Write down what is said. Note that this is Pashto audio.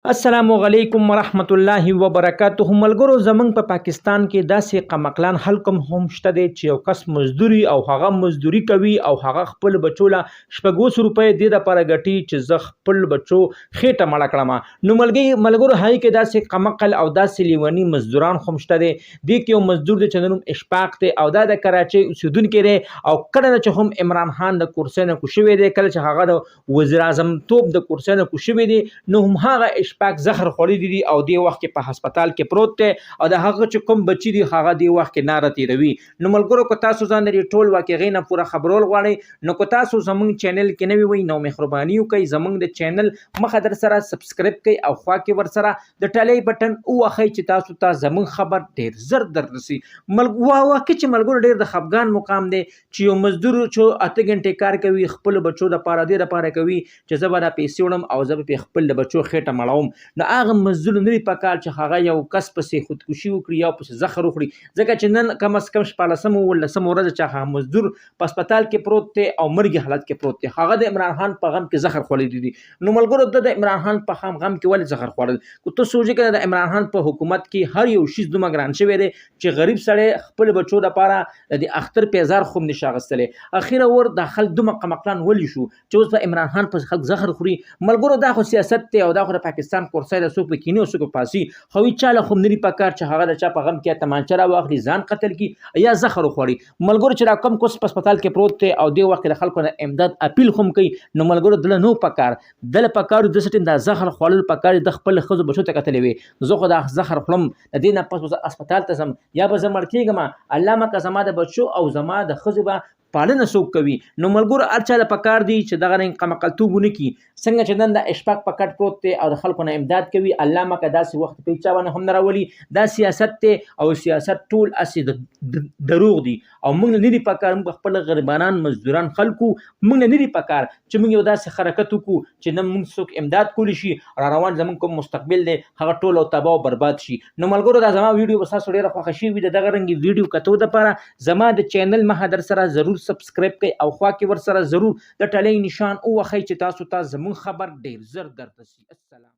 السلام علیکم ورحمت الله وبرکاته. ملګرو زمونږ په پاکستان کې داسې قمقلان خلک هم شته دی چې یو کس مزدوري او هغه مزدوري کوي او هغه خپل بچو له 200 روپۍ دې دپاره ګټي چې زه خپل بچو خېټه مړه کړم. نو ملګرو هغې کې داسې قمقل او داسې لیوني مزدوران هم شته دی. دې کې یو مزدور دی چې د نوم اشفاق دی او دا د کراچۍ اوسېدونکی دی او کله نه چې هم عمران خان د کرسۍ نه کوز شوی دی، کله چې هغه د وزیر اعظم توب د کرسۍ نه کوز شوی دی، نو هم هغه اشفاق زهر خوړلی دي او دې وخت کې په هسپتال کې پروت دی او د هغه چې کوم بچي دي هغه دې وخت کې ناره تېروي. نو ملګرو که تاسو ځان د دې ټول واقعې نه پوره خبرول غواړئ نو که تاسو زموږ چینل کې نوي وئ نو مهرباني وکړئ زموږ د چینل مخه در سره سبسکرایب کړئ او خوا کې ورسره د ټلۍ بټن ووهئ چې تاسو ته زموږ خبر ډېر زر در رسي. واقع چې ملګرو ډېر د خفګان مقام دی چې یو مزدور چې 8 غنټې کار کوي خپل بچو دپاره دې دپاره کوي چې زه به دا پیسې وړم او زه به خپل د بچو خېټه مړوم. نو هغه مزدور نه دی پکار چې هغه یو کس پسې خودکشي وکړي یا پسې زهر وخوري، ځکه چې نن کم از کم 14 ولسمه ورځ چې هغه مزدور په هسپتال کې پروت دی او مرګي حالت کې پروت دی، هغه د عمران خان په غم کې زهر خوړلی دي. نو ملګرو د عمران خان په غم کې ولې زهر خوړل؟ که ته سوچ وکړې د عمران خان په حکومت کې هر یو شیز دومره ګران شوی دی چې غریب سړی خپل بچو دپاره د اختر پیزار خو هم نشي اخیستلی. اخیره ور دا خلک دومره قمقلان ولې شو چې اوس په عمران خان په خلک زهر خوري؟ ملګرو دا خو سیاست دی او دا خو د پاکستان کرسۍ د څوک په کینې او څوک په پاسي، خو هېڅ چا له خو نه دي پکار چې هغه د چا په غم کې تمانچه راواخلي ځان قتل کړي یا زهر وخوړي. ملګرو چې دا کم کس په هسپتال کې پروت دی او دې وخت کې د خلکو نه امداد اپیل هم کوي، نو ملګرو دله نو پکار دله پکار داسې ټیم دا زهر خوړل پکار د خپل ښځو بچو ته کتلی وي. زه خو دا زهر خورم د دې نه پس به زه هسپتال ته ځم یا به زه مړ کېږم، الله مکه زما د بچو او زما د ښځو به پالنه څوک کوي. نو ملګرو هر چا له پکار دی چې دغه رنګ قمقلتوب ونه کړي. څنګه چې نن د اشفاق په کټ پروت دی او د خلکو نه امداد کوي، الله مکه داسې وخت په چا باندې هم نه راولي. دا سیاست دی او سیاست ټول هسې دروغ دي او موږ نه دي پکار، موږ خپل غریبانان مزدوران خلکو موږ نه دي پکار چې موږ یو داسې حرکت وکړو چې نه موږ څوک امداد کولی شي را روان زموږ کوم مستقبل دی هغه ټول او تباه او برباد شي. نو ملګرو دا زما ویډیو به ستاسو ډېره خوښه شوي وي. د دغه رنګې ویډیو کتو دپاره زما د چینل مخه در سره ضرور سبسکرایب کړئ او خوا کې ورسره ضرور د ټلۍ نشان ووهئ چې تاسو ته زموږ خبر ډېر زر در رسي. السلام.